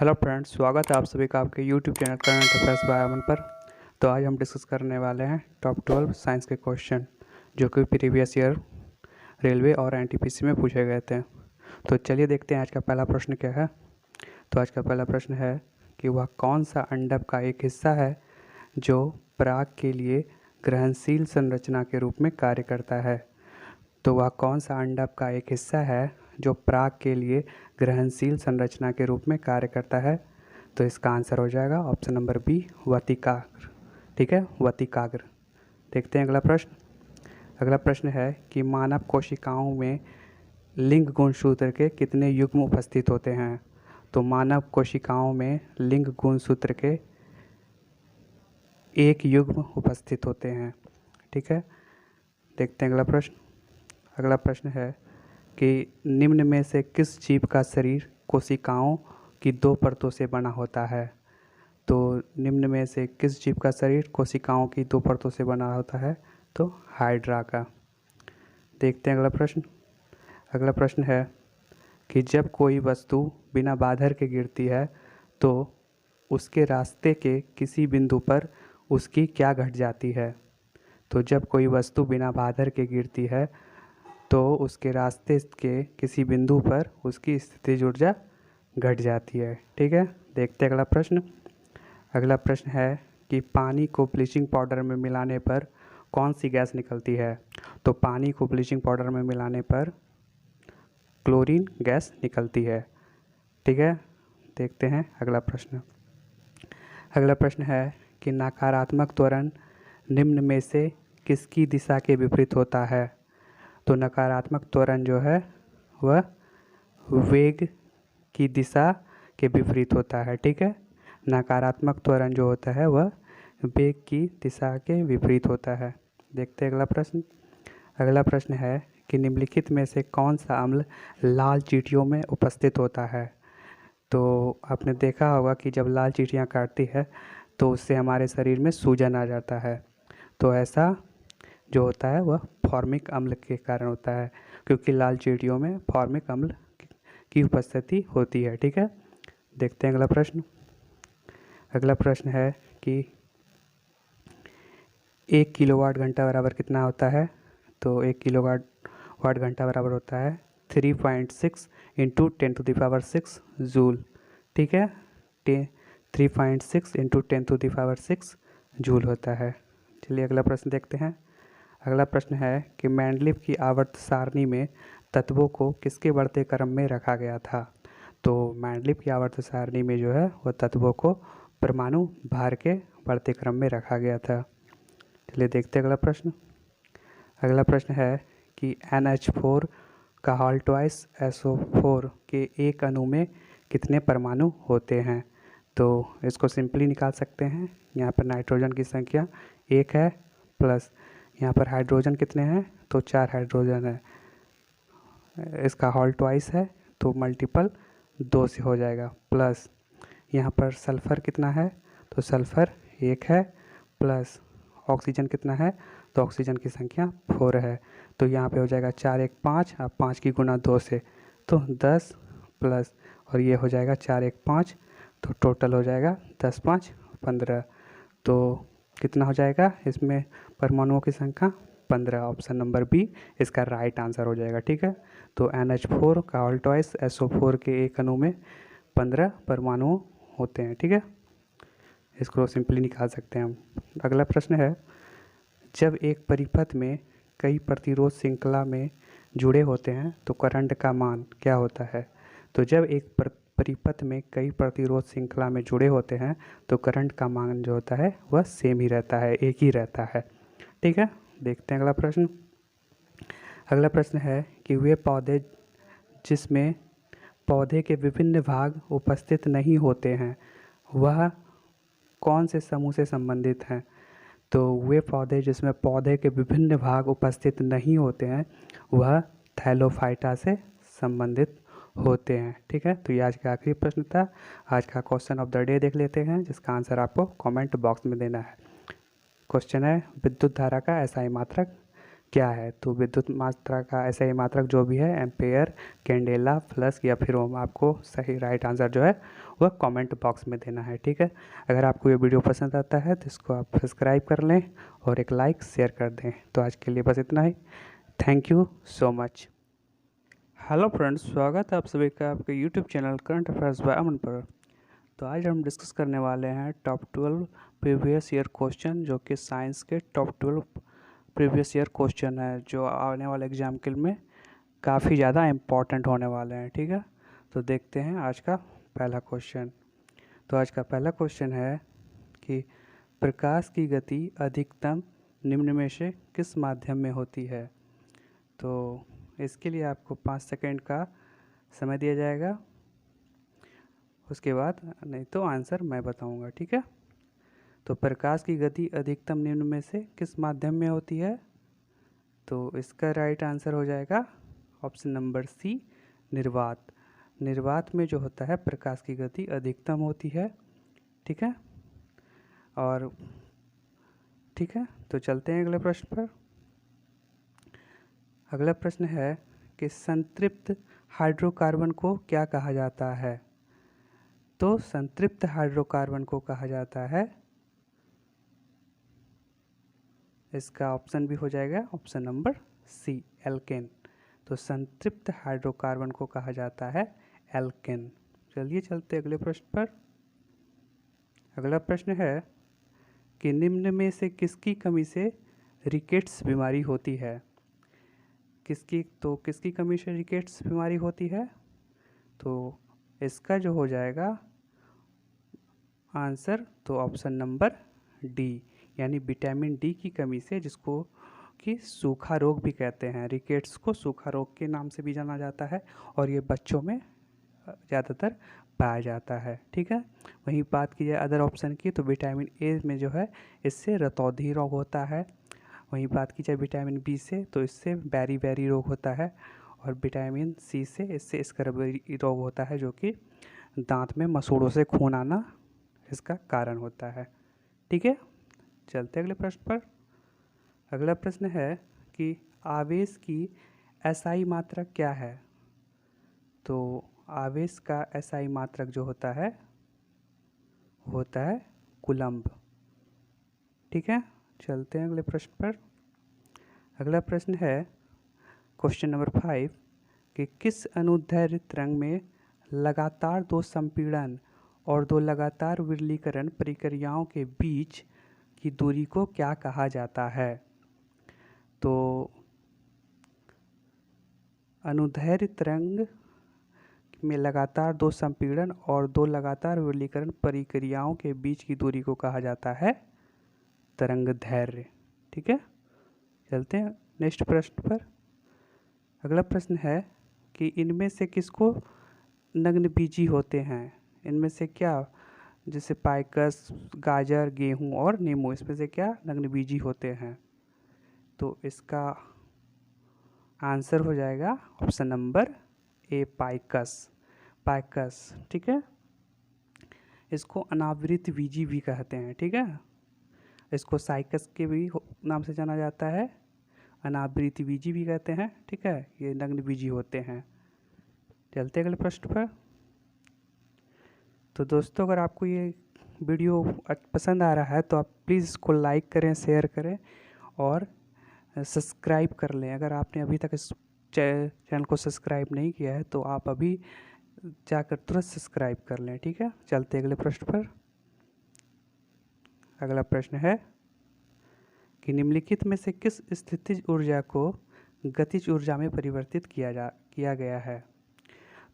Hello friends, स्वागत है आप सभी का आपके YouTube channel current affairs by Aman पर। तो आज हम डिस्कस करने वाले हैं टॉप 12 साइंस के क्वेश्चन जो कि प्रीवियस ईयर रेलवे और एनटीपीसी में पूछे गए थे। तो चलिए देखते हैं आज का पहला प्रश्न क्या है। तो आज का पहला प्रश्न है कि वह कौन सा अंडक का एक हिस्सा है जो पराग के लिए ग्रहणशील संरचना के रूप में कार्य करता है। तो वह कौन सा अंडक का एक हिस्सा है जो पराग के लिए ग्रहणशील संरचना के रूप में कार्य करता है। तो इसका आंसर हो जाएगा ऑप्शन नंबर बी, वतिकाग्र। ठीक है, वतिकाग्र। देखते हैं अगला प्रश्न। अगला प्रश्न है कि मानव कोशिकाओं में लिंग गुणसूत्र के कितने युग्म उपस्थित होते हैं। तो मानव कोशिकाओं में लिंग गुणसूत्र के एक युग्म उपस्थित होते हैं। ठीक है, देखते हैं अगला प्रश्न। अगला प्रश्न है कि निम्न में से किस जीव का शरीर कोशिकाओं की दो परतों से बना होता है। तो निम्न में से किस जीव का शरीर कोशिकाओं की दो परतों से बना होता है। तो हाइड्रा का। देखते हैं अगला प्रश्न। अगला प्रश्न है कि जब कोई वस्तु बिना बाधर के गिरती है तो उसके रास्ते के किसी बिंदु पर उसकी क्या घट जाती है। तो जब कोई वस्तु बिना बाधर के गिरती है तो उसके रास्ते के किसी बिंदु पर उसकी स्थितिज ऊर्जा घट जाती है। ठीक है, देखते हैं अगला प्रश्न। अगला प्रश्न है कि पानी को ब्लीचिंग पाउडर में मिलाने पर कौन सी गैस निकलती है। तो पानी को ब्लीचिंग पाउडर में मिलाने पर क्लोरीन गैस निकलती है। ठीक है, देखते हैं अगला प्रश्न। अगला प्रश्न है कि नकारात्मक त्वरण निम्न में से किसकी दिशा के विपरीत होता है। तो नकारात्मक त्वरण जो है वह वेग की दिशा के विपरीत होता है। ठीक है, नकारात्मक त्वरण जो होता है वह वेग की दिशा के विपरीत होता है। देखते हैं अगला प्रश्न। अगला प्रश्न है कि निम्नलिखित में से कौन सा अम्ल लाल चींटियों में उपस्थित होता है। तो आपने देखा होगा कि जब लाल चींटियाँ काटती है तो उससे हमारे शरीर में सूजन आ जाता है। तो ऐसा जो होता है वह फॉर्मिक अम्ल के कारण होता है, क्योंकि लाल चींटियों में फॉर्मिक अम्ल की उपस्थिति होती है। ठीक है, देखते हैं अगला प्रश्न। अगला प्रश्न है कि 1 किलोवाट घंटा बराबर कितना होता है। तो 1 किलोवाट घंटा बराबर होता है 3.6 इंटू 10⁶ जूल। ठीक है, 3.6 इंटू 10⁶ जूल होता है। चलिए अगला प्रश्न देखते हैं। अगला प्रश्न है कि मैंडलीव की आवर्त सारणी में तत्वों को किसके बढ़ते क्रम में रखा गया था। तो मैंडलीव की आवर्त सारणी में जो है वह तत्वों को परमाणु भार के बढ़ते क्रम में रखा गया था। चलिए देखते हैं अगला प्रश्न। अगला प्रश्न है कि NH4 का हॉल्टवाइस SO4 के एक अणु में कितने परमाणु होते हैं। तो इसको सिंपली निकाल सकते हैं। यहाँ पर नाइट्रोजन की संख्या 1 है, प्लस यहाँ पर हाइड्रोजन कितने हैं। तो 4 हाइड्रोजन है। इसका हॉल्टवाइस है तो मल्टीपल 2 से हो जाएगा, प्लस यहाँ पर सल्फ़र कितना है। तो सल्फ़र 1 है, प्लस ऑक्सीजन कितना है। तो ऑक्सीजन की संख्या 4 है। तो यहाँ पे हो जाएगा 4 1 5, अब 5 की गुना 2 से तो 10, प्लस और ये हो जाएगा 4 1 5, तो टोटल हो जाएगा 10 5 15। तो कितना हो जाएगा इसमें परमाणुओं की संख्या 15। ऑप्शन नंबर बी इसका राइट आंसर हो जाएगा। ठीक है, तो NH4 का ऑल्टवाइस SO4 के एक अणु में 15 परमाणु होते हैं। ठीक है, इसको सिंपली निकाल सकते हैं हम। अगला प्रश्न है, जब एक परिपथ में कई प्रतिरोध श्रृंखला में जुड़े होते हैं तो करंट का मान क्या होता है। तो जब एक परिपथ में कई प्रतिरोध श्रृंखला में जुड़े होते हैं तो करंट का मान जो होता है वह सेम ही रहता है, एक ही रहता है। ठीक है, देखते हैं अगला प्रश्न। अगला प्रश्न है कि वे पौधे जिसमें पौधे के विभिन्न भाग उपस्थित नहीं होते हैं वह कौन से समूह से संबंधित हैं। तो वे पौधे जिसमें पौधे के विभिन्न भाग उपस्थित नहीं होते हैं वह थैलोफाइटा से संबंधित होते हैं। ठीक है, तो ये आज का आखिरी प्रश्न था। आज का क्वेश्चन ऑफ द डे देख लेते हैं, जिसका आंसर आपको कमेंट बॉक्स में देना है। क्वेश्चन है, विद्युत धारा का SI मात्रक क्या है? तो विद्युत मात्रा का ऐसा ही मात्रक जो भी है एम्पेयर, कैंडेला, फ्लक्स या फिर ओम। आपको सही राइट आंसर जो है वह कमेंट बॉक्स में देना है, ठीक है। अगर आपको ये वीडियो पसंद आता है तो इसको आप सब्सक्राइब कर लें और एक लाइक शेयर कर दें। तो आज के लिए बस इतना ही। Thank you so much. Hello friends, स्वागत है आप सभी का आपके YouTube channel current affairs by Aman पर। तो आज हम डिस्कस करने वाले हैं टॉप 12 प्रीवियस ईयर क्वेश्चन, जो कि साइंस के टॉप 12 प्रीवियस ईयर क्वेश्चन है, जो आने वाले एग्जाम के में काफ़ी ज़्यादा इम्पॉर्टेंट होने वाले हैं, ठीक है। तो देखते हैं आज का पहला क्वेश्चन। तो आज का पहला क्वेश्चन है कि प्रकाश की गति अधिकतम निम्न में से किस माध्यम में होती है। तो इसके लिए आपको 5 सेकेंड का समय दिया जाएगा, उसके बाद नहीं तो आंसर मैं बताऊंगा, ठीक है। तो प्रकाश की गति अधिकतम निम्न में से किस माध्यम में होती है। तो इसका राइट आंसर हो जाएगा ऑप्शन नंबर सी, निर्वात। निर्वात में जो होता है प्रकाश की गति अधिकतम होती है, ठीक है। और ठीक है, तो चलते हैं अगले प्रश्न पर। अगला प्रश्न है कि संतृप्त हाइड्रोकार्बन को क्या कहा जाता है। तो संतृप्त हाइड्रोकार्बन को कहा जाता है, इसका ऑप्शन भी हो जाएगा ऑप्शन नंबर सी, एल्केन। तो संतृप्त हाइड्रोकार्बन को कहा जाता है एल्केन। चलिए चलते अगले प्रश्न पर। अगला प्रश्न है कि निम्न में से किसकी कमी से रिकेट्स बीमारी होती है। किसकी कमी से रिकेट्स बीमारी होती है। तो इसका जो हो जाएगा आंसर तो ऑप्शन नंबर डी, यानी विटामिन डी की कमी से, जिसको कि सूखा रोग भी कहते हैं। रिकेट्स को सूखा रोग के नाम से भी जाना जाता है और ये बच्चों में ज़्यादातर पाया जाता है, ठीक है। वहीं बात की जाए अदर ऑप्शन की, तो विटामिन ए में जो है इससे रतौंधी रोग होता है। वहीं बात की जाए विटामिन बी से, तो इससे बैरी बैरी रोग होता है। और विटामिन सी से इससे स्कर्वी रोग होता है, जो कि दांत में मसूड़ों से खून आना इसका कारण होता है, ठीक है। चलते अगले प्रश्न पर। अगला प्रश्न है कि आवेश की एसआई मात्रक क्या है। तो आवेश का एसआई मात्रक जो होता है कूलम्ब, ठीक है। चलते हैं अगले प्रश्न पर। अगला प्रश्न है क्वेश्चन नंबर 5 कि किस अनुदैर्ध्य तरंग में लगातार 2 संपीड़न और 2 लगातार विरलीकरण प्रक्रियाओं के बीच की दूरी को क्या कहा जाता है। तो अनुदैर्ध्य तरंग में लगातार 2 संपीड़न और 2 लगातार विरलीकरण प्रक्रियाओं के बीच की दूरी को कहा जाता है तरंगदैर्ध्य, ठीक है। चलते हैं नेक्स्ट प्रश्न पर। अगला प्रश्न है कि इनमें से किसको नग्नबीजी होते हैं। इनमें से क्या, जैसे पाइकस, गाजर, गेहूं और नींबू, इसमें से क्या नग्नबीजी होते हैं। तो इसका आंसर हो जाएगा ऑप्शन नंबर ए, पाइकस। ठीक है। इसको अनावृत बीजी भी कहते हैं, ठीक है। इसको साइकस के भी नाम से जाना जाता है, अनावृत बीजी भी कहते हैं, ठीक है। ये नग्नबीजी होते हैं। चलते अगले प्रश्न पर। तो दोस्तों, अगर आपको ये वीडियो पसंद आ रहा है तो आप प्लीज़ इसको लाइक करें, शेयर करें और सब्सक्राइब कर लें। अगर आपने अभी तक इस चैनल को सब्सक्राइब नहीं किया है तो आप अभी जाकर तुरंत सब्सक्राइब कर लें, ठीक है। चलते अगले प्रश्न पर। अगला प्रश्न है कि निम्नलिखित में से किस स्थितिज ऊर्जा को गतिज ऊर्जा में परिवर्तित किया गया है।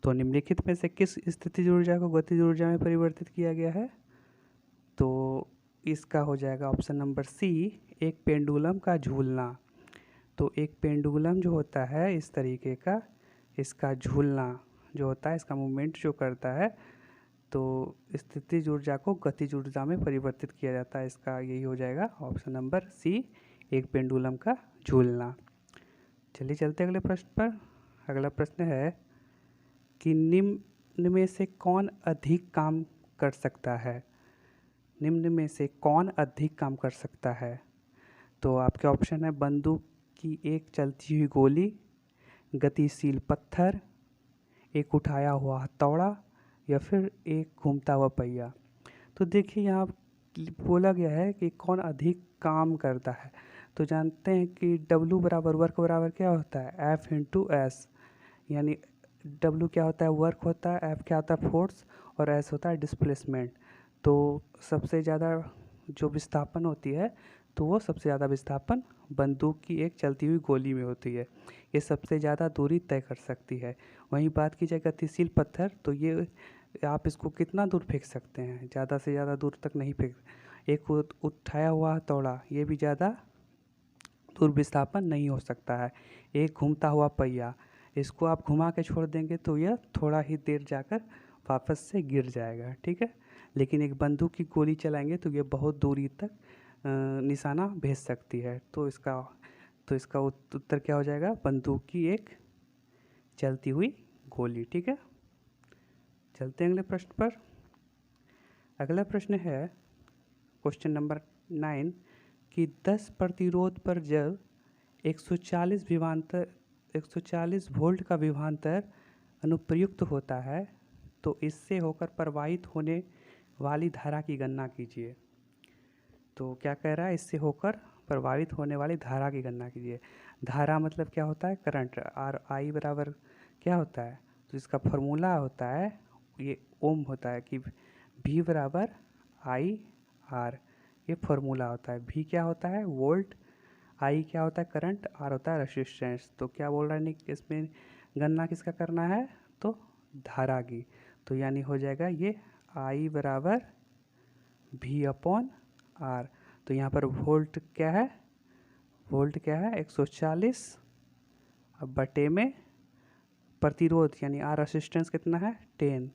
तो निम्नलिखित में से किस स्थितिज ऊर्जा को गतिज ऊर्जा में परिवर्तित किया गया है। तो इसका हो जाएगा ऑप्शन नंबर सी, एक पेंडुलम का झूलना। तो एक पेंडुलम जो होता है इस तरीके का, इसका झूलना जो होता है, इसका मूवमेंट जो करता है, तो स्थितिज ऊर्जा को गतिज ऊर्जा में परिवर्तित किया जाता है। इसका यही हो जाएगा ऑप्शन नंबर सी, एक पेंडुलम का झूलना। चलिए चलते अगले प्रश्न पर। अगला प्रश्न है कि निम्न में से कौन अधिक काम कर सकता है। निम्न में से कौन अधिक काम कर सकता है। तो आपके ऑप्शन है बंदूक की एक चलती हुई गोली, गतिशील पत्थर, एक उठाया हुआ हथौड़ा या फिर एक घूमता हुआ पहिया। तो देखिए यहाँ बोला गया है कि कौन अधिक काम करता है। तो जानते हैं कि W बराबर वर्क बराबर क्या होता है, F इंटू एस। यानी W क्या होता है, वर्क होता है, F क्या होता है, फोर्स, और S होता है डिस्प्लेसमेंट। तो सबसे ज़्यादा जो विस्थापन होती है, तो वो सबसे ज़्यादा विस्थापन बंदूक की एक चलती हुई गोली में होती है। ये सबसे ज़्यादा दूरी तय कर सकती है। वहीं बात की जाए गतिशील पत्थर, तो ये आप इसको कितना दूर फेंक सकते हैं, ज़्यादा से ज़्यादा दूर तक नहीं फेंक। एक उठाया हुआ हथौड़ा, ये भी ज़्यादा दूर विस्थापन नहीं हो सकता है। एक घूमता हुआ पहिया, इसको आप घुमा के छोड़ देंगे तो यह थोड़ा ही देर जाकर वापस से गिर जाएगा, ठीक है। लेकिन एक बंदूक की गोली चलाएंगे तो ये बहुत दूरी तक निशाना भेज सकती है। तो इसका उत्तर क्या हो जाएगा, बंदूक की एक चलती हुई गोली, ठीक है। चलते हैं अगले प्रश्न पर। अगला प्रश्न है क्वेश्चन नंबर 9 कि 10 प्रतिरोध पर जब 140 वोल्ट का विभवांतर अनुप्रयुक्त होता है तो इससे होकर प्रवाहित होने वाली धारा की गणना कीजिए। तो क्या कह रहा है, इससे होकर प्रभावित होने वाली धारा की गणना कीजिए। धारा मतलब क्या होता है, करंट। आर आई बराबर क्या होता है, तो इसका फॉर्मूला होता है, ये ओम होता है कि V बराबर आई आर, ये फॉर्मूला होता है। V क्या होता है, वोल्ट, आई क्या होता है, करंट, आर होता है रेसिस्टेंस। तो क्या बोल रहा है निक, इसमें गणना किसका करना है, तो धारा की। तो यानी हो जाएगा ये आई बराबर V अपॉन आर। तो यहाँ पर वोल्ट क्या है, वोल्ट क्या है 140, अब बटे में प्रतिरोध यानी आर रेसिस्टेंस कितना है 10।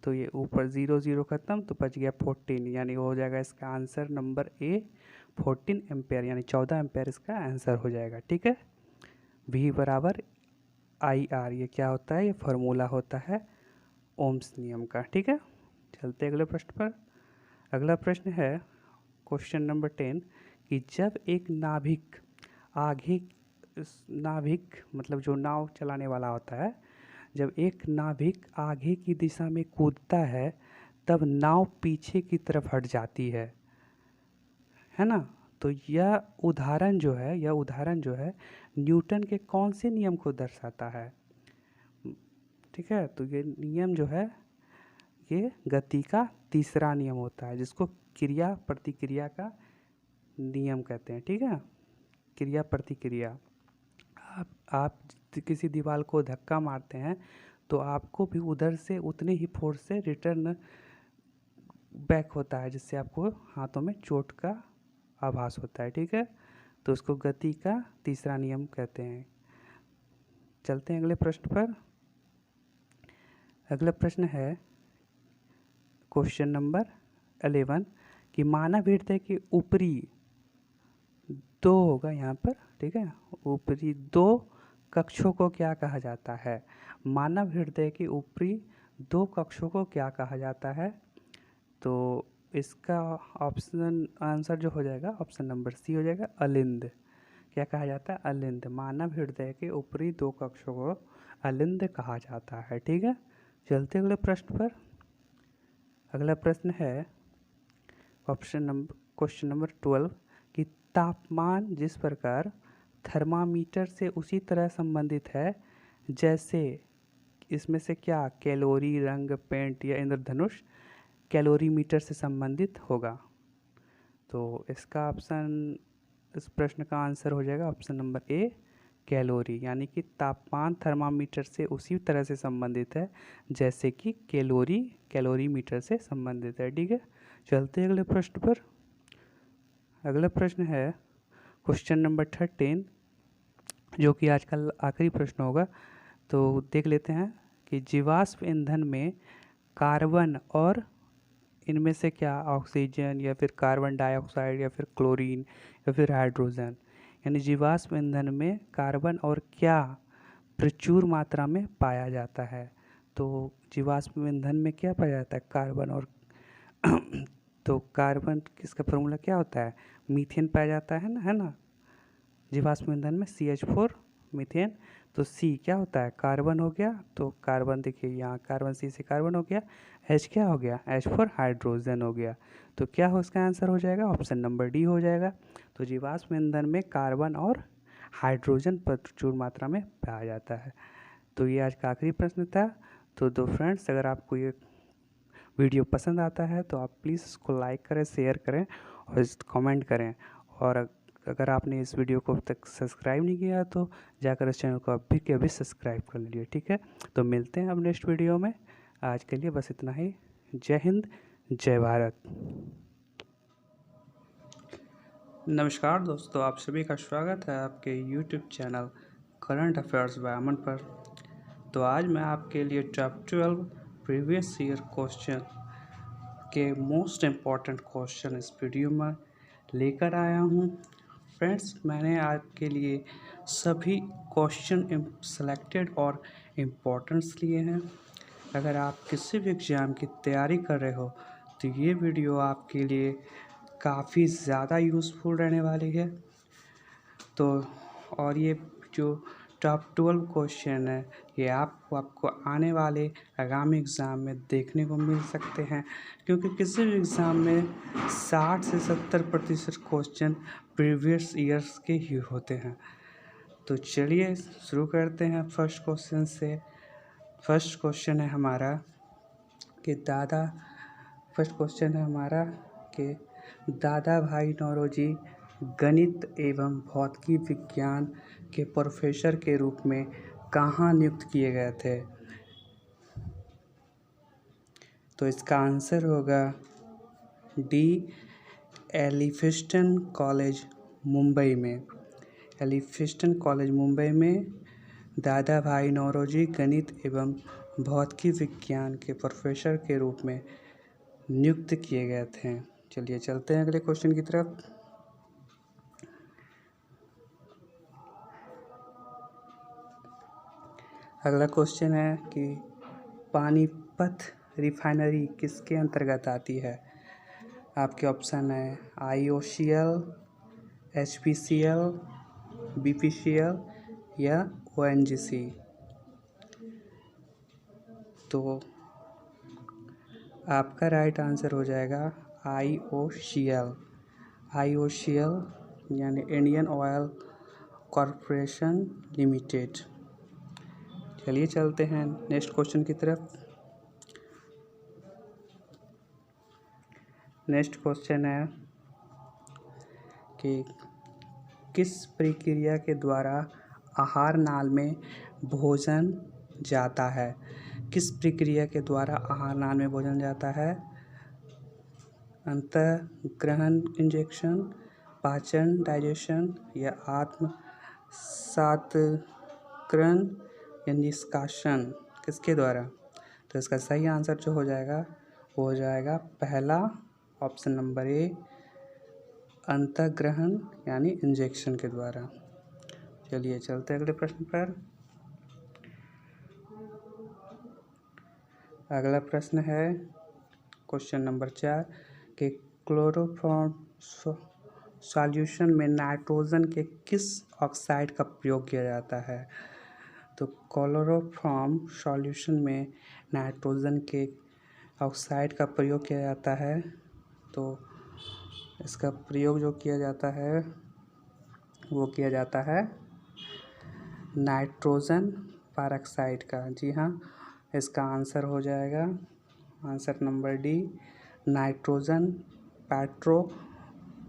तो ये ऊपर 0 0 खत्म, तो बच गया 14, यानी हो जाएगा इसका आंसर नंबर ए 14 एम्पेयर, यानी 14 एम्पेयर इसका आंसर हो जाएगा, ठीक है। V बराबर आई आर, ये क्या होता है, ये फार्मूला होता है ओम्स नियम का, ठीक है। चलते अगले प्रश्न पर। अगला प्रश्न है क्वेश्चन नंबर 10 कि जब एक नाभिक आगे, नाभिक मतलब जो नाव चलाने वाला होता है, जब एक नाभिक आगे की दिशा में कूदता है तब नाव पीछे की तरफ हट जाती है ना। तो यह उदाहरण जो है न्यूटन के कौन से नियम को दर्शाता है, ठीक है। तो ये नियम जो है ये गति का तीसरा नियम होता है, जिसको क्रिया प्रतिक्रिया का नियम कहते हैं, ठीक है। क्रिया प्रतिक्रिया, आप किसी दीवार को धक्का मारते हैं तो आपको भी उधर से उतने ही फोर्स से रिटर्न बैक होता है, जिससे आपको हाथों में चोट का आभास होता है, ठीक है। तो उसको गति का तीसरा नियम कहते हैं। चलते हैं अगले प्रश्न पर। अगला प्रश्न है क्वेश्चन नंबर 11 कि मानव हृदय के ऊपरी दो होगा यहाँ पर, ठीक है, ऊपरी दो कक्षों को क्या कहा जाता है। मानव हृदय के ऊपरी दो कक्षों को क्या कहा जाता है, तो इसका ऑप्शन आंसर जो हो जाएगा ऑप्शन नंबर सी हो जाएगा, अलिंद। क्या कहा जाता है, अलिंद। मानव हृदय के ऊपरी दो कक्षों को अलिंद कहा जाता है, ठीक है। चलते अगले प्रश्न पर। अगला प्रश्न है क्वेश्चन नंबर 12 कि तापमान जिस प्रकार थर्मामीटर से उसी तरह संबंधित है जैसे इसमें से क्या कैलोरी, रंग, पेंट या इंद्रधनुष कैलोरीमीटर से संबंधित होगा। तो इसका ऑप्शन, इस प्रश्न का आंसर हो जाएगा ऑप्शन नंबर ए कैलोरी, यानी कि तापमान थर्मामीटर से उसी तरह से संबंधित है जैसे कि कैलोरीमीटर से संबंधित है, ठीक है। चलते हैं अगले प्रश्न पर। अगला प्रश्न है क्वेश्चन नंबर 13 जो कि आज का आखिरी प्रश्न होगा। तो देख लेते हैं कि जीवाश्म ईंधन में कार्बन और इनमें से क्या ऑक्सीजन या फिर कार्बन डाइऑक्साइड या फिर क्लोरीन या फिर हाइड्रोजन, यानी जीवाश्म ईंधन में कार्बन और क्या प्रचुर मात्रा में पाया जाता है। तो जीवाश्म ईंधन में क्या पाया जाता है, कार्बन और तो कार्बन किसका फॉर्मूला क्या होता है, मीथेन पाया जाता है ना, जीवाश्म ईंधन में CH4 मीथेन, तो C क्या होता है, कार्बन हो गया, तो कार्बन देखिए यहाँ कार्बन C से कार्बन हो गया, H क्या हो गया, H4 हाइड्रोजन हो गया। तो क्या हो इसका आंसर हो जाएगा, ऑप्शन नंबर डी हो जाएगा। तो जीवाश्म ईंधन में कार्बन और हाइड्रोजन प्रचुर मात्रा में पाया जाता है। तो ये आज का आखिरी प्रश्न था। तो फ्रेंड्स, अगर आपको ये वीडियो पसंद आता है तो आप प्लीज़ इसको लाइक करें, शेयर करें और कमेंट करें। और अगर आपने इस वीडियो को अब तक सब्सक्राइब नहीं किया तो जाकर इस चैनल को अभी के अभी सब्सक्राइब कर लीजिए, ठीक है। तो मिलते हैं अब नेक्स्ट वीडियो में। आज के लिए बस इतना ही। जय हिंद, जय भारत। नमस्कार दोस्तों, आप सभी का स्वागत है आपके YouTube channel current affairs by Aman पर। तो आज मैं आपके लिए टॉप 12 प्रीवियस ईयर क्वेश्चन के मोस्ट इम्पॉर्टेंट क्वेश्चन इस वीडियो में लेकर आया हूँ। फ्रेंड्स, मैंने आपके लिए सभी क्वेश्चन सेलेक्टेड और इम्पोर्टेंट्स लिए हैं। अगर आप किसी भी एग्ज़ाम की तैयारी कर रहे हो तो ये वीडियो आपके लिए काफ़ी ज़्यादा यूज़फुल रहने वाली है। तो और ये जो टॉप 12 क्वेश्चन है ये आपको आने वाले आगामी एग्ज़ाम में देखने को मिल सकते हैं, क्योंकि किसी भी एग्ज़ाम में 60 से 70% क्वेश्चन प्रीवियस ईयर्स के ही होते हैं। तो चलिए शुरू करते हैं फर्स्ट क्वेश्चन से। फर्स्ट क्वेश्चन है हमारा कि दादा भाई नौरोजी गणित एवं भौतिकी विज्ञान के प्रोफेसर के रूप में कहाँ नियुक्त किए गए थे। तो इसका आंसर होगा डी, एलिफिंस्टन कॉलेज मुंबई में। एलिफिंस्टन कॉलेज मुंबई में दादा भाई नौरोजी गणित एवं भौतिकी विज्ञान के प्रोफेसर के रूप में नियुक्त किए गए थे। चलिए चलते हैं अगले क्वेश्चन की तरफ। अगला क्वेश्चन है कि पानीपत रिफाइनरी किसके अंतर्गत आती है। आपके ऑप्शन है IOCL, HPCL, BPCL या ONGC। तो आपका राइट आंसर हो जाएगा IOCL यानी इंडियन ऑयल कॉरपोरेशन लिमिटेड। चलिए चलते हैं नेक्स्ट क्वेश्चन की तरफ। नेक्स्ट क्वेश्चन है कि किस प्रक्रिया के द्वारा आहार नाल में भोजन जाता है। किस प्रक्रिया के द्वारा आहार नाल में भोजन जाता है। अंतःग्रहण इंजेक्शन, पाचन डाइजेशन या आत्मसात्करण या निष्कासन, किसके द्वारा। तो इसका सही आंसर जो हो जाएगा वो हो जाएगा पहला, ऑप्शन नंबर ए, अंतःग्रहण यानी इंजेक्शन के द्वारा। चलिए चलते हैं अगले प्रश्न पर। अगला प्रश्न है क्वेश्चन नंबर 4 कि क्लोरोफॉर्म सॉल्यूशन में नाइट्रोजन के किस ऑक्साइड का प्रयोग किया जाता है। तो क्लोरोफॉर्म सॉल्यूशन में नाइट्रोजन के ऑक्साइड का प्रयोग किया जाता है। तो इसका प्रयोग जो किया जाता है वो किया जाता है नाइट्रोजन परऑक्साइड का। जी हाँ, इसका आंसर हो जाएगा आंसर नंबर डी, नाइट्रोजन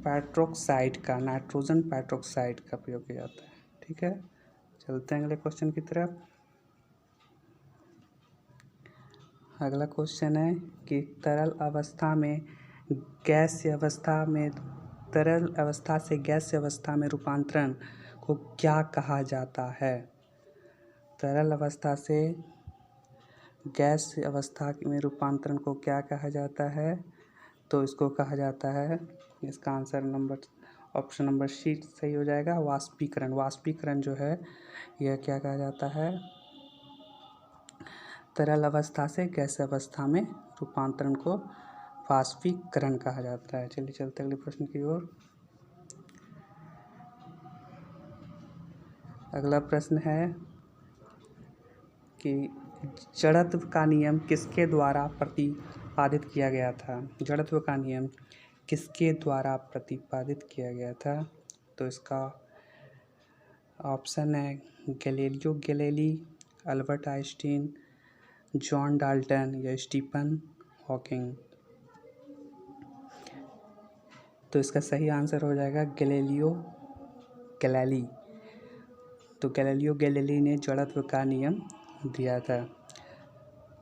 पेट्रोक्साइड का प्रयोग किया जाता है। ठीक है, चलते हैं अगले क्वेश्चन की तरफ। अगला क्वेश्चन है कि तरल अवस्था से गैसीय अवस्था में रूपांतरण को क्या कहा जाता है। तरल अवस्था से गैस अवस्था में रूपांतरण को क्या कहा जाता है। तो इसको कहा जाता है, इसका आंसर ऑप्शन नंबर सी सही हो जाएगा, वाष्पीकरण। वाष्पीकरण जो है यह क्या कहा जाता है, तरल अवस्था से गैस अवस्था में रूपांतरण को वाष्पीकरण कहा जाता है। चलिए चलते अगले प्रश्न की ओर। अगला प्रश्न है कि जड़त्व का नियम किसके द्वारा प्रतिपादित किया गया था। जड़त्व का नियम किसके द्वारा प्रतिपादित किया गया था। तो इसका ऑप्शन है Galileo Galilei, Albert Einstein, John Dalton या स्टीफन हॉकिंग। तो इसका सही आंसर हो जाएगा गैलीलियो गैलीली। तो गैलीलियो गैलीली ने जड़त्व का नियम दिया था।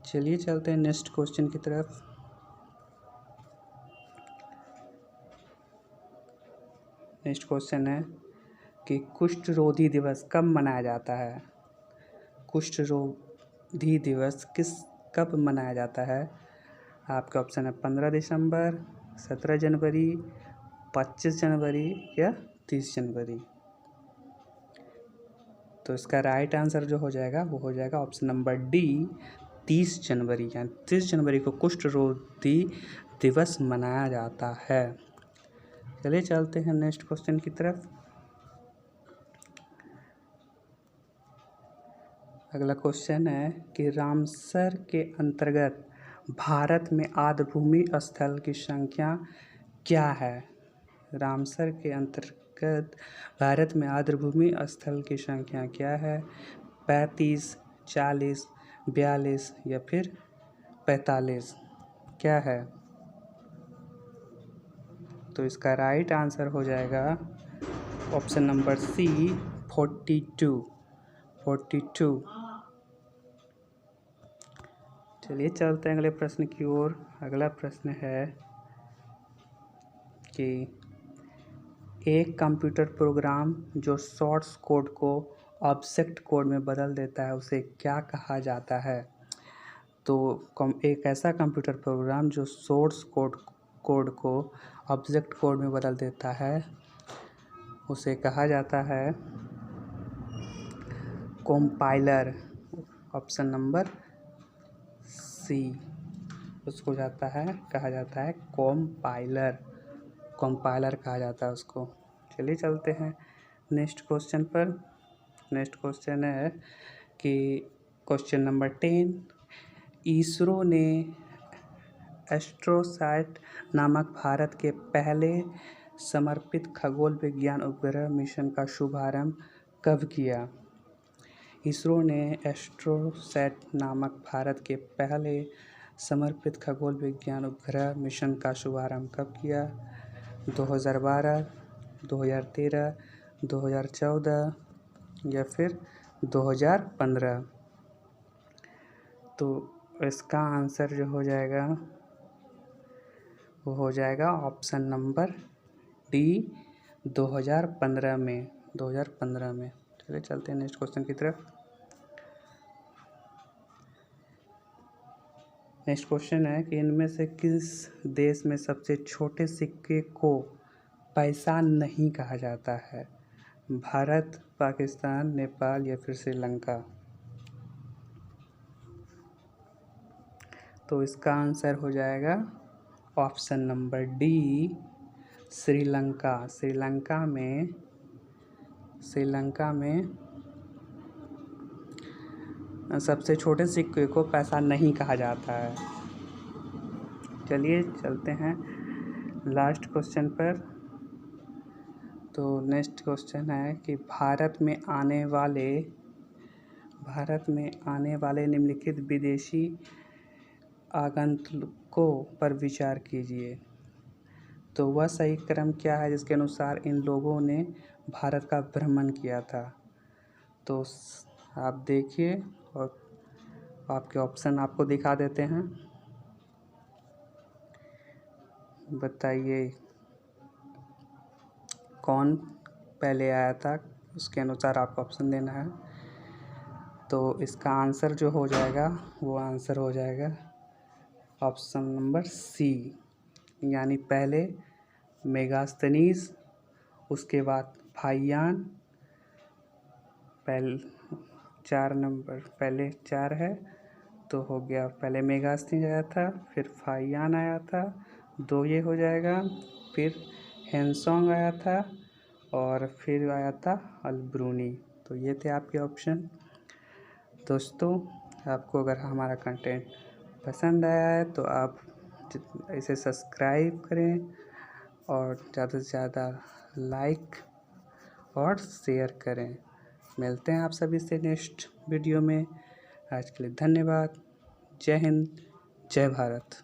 चलिए चलते हैं नेक्स्ट क्वेश्चन की तरफ। नेक्स्ट क्वेश्चन है कि कुष्ठ रोधी दिवस कब मनाया जाता है। कुष्ठ रोधी दिवस कब मनाया जाता है। आपका ऑप्शन है 15 दिसंबर, 17 जनवरी, 25 जनवरी या 30 जनवरी। तो इसका राइट आंसर जो हो जाएगा वो हो जाएगा ऑप्शन नंबर डी, 30 जनवरी। यानी 30 जनवरी को कुष्ठ रोधी दिवस मनाया जाता है। चलिए चलते हैं नेक्स्ट क्वेश्चन की तरफ। अगला क्वेश्चन है कि रामसर के अंतर्गत भारत में आर्द्रभूमि स्थल की संख्या क्या है। रामसर के अंतर्गत भारत में आर्द्रभूमि स्थल की संख्या क्या है। 35, 40, 42 या फिर 45 क्या है। तो इसका राइट आंसर हो जाएगा ऑप्शन नंबर सी, 42। चलिए चलते हैं अगले प्रश्न की ओर। अगला प्रश्न है कि एक कंप्यूटर प्रोग्राम जो सोर्स कोड को ऑब्जेक्ट कोड में बदल देता है उसे क्या कहा जाता है। तो एक ऐसा कंप्यूटर प्रोग्राम जो सोर्स कोड को ऑब्जेक्ट कोड में बदल देता है उसे कहा जाता है कंपाइलर। ऑप्शन नंबर सी, उसको कहा जाता है कंपाइलर कहा जाता है उसको। चलिए चलते हैं नेक्स्ट क्वेश्चन पर। नेक्स्ट क्वेश्चन है कि क्वेश्चन नंबर 10, इसरो ने एस्ट्रोसैट नामक भारत के पहले समर्पित खगोल विज्ञान उपग्रह मिशन का शुभारंभ कब किया। इसरो ने एस्ट्रोसैट नामक भारत के पहले समर्पित खगोल विज्ञान उपग्रह मिशन का शुभारंभ कब किया। 2012, 2013, 2014 या फिर 2015। तो इसका आंसर जो हो जाएगा वो हो जाएगा ऑप्शन नंबर डी, 2015 में। चलिए चलते हैं नेक्स्ट क्वेश्चन की तरफ। नेक्स्ट क्वेश्चन है कि इनमें से किस देश में सबसे छोटे सिक्के को पैसा नहीं कहा जाता है। भारत, पाकिस्तान, नेपाल या फिर श्रीलंका। तो इसका आंसर हो जाएगा option number D, Sri Lanka. Sri Lanka में सबसे छोटे सिक्के को पैसा नहीं कहा जाता है। चलिए चलते हैं लास्ट क्वेश्चन पर। तो नेक्स्ट क्वेश्चन है कि भारत में आने वाले निम्नलिखित विदेशी आगंतुकों पर विचार कीजिए। तो वह सही क्रम क्या है जिसके अनुसार इन लोगों ने भारत का भ्रमण किया था। तो आप देखिए और आपके ऑप्शन आपको दिखा देते हैं। बताइए कौन पहले आया था, उसके अनुसार आपको ऑप्शन देना है। तो इसका आंसर जो हो जाएगा वो आंसर हो जाएगा ऑप्शन नंबर सी, यानी पहले मेगास्थनीज, उसके बाद फाहियान। पहले 4 है तो हो गया, पहले मेगास्थनीज आया था, फिर फाहियान आया था, 2 ये हो जाएगा, फिर हेनसोंग आया था और फिर आया था अलब्रूनी। तो ये थे आपके ऑप्शन। दोस्तों, आपको अगर हमारा कंटेंट पसंद आया है तो आप इसे सब्सक्राइब करें और ज़्यादा से ज़्यादा लाइक और शेयर करें। मिलते हैं आप सभी से नेक्स्ट वीडियो में। आज के लिए धन्यवाद। जय हिंद, जय भारत।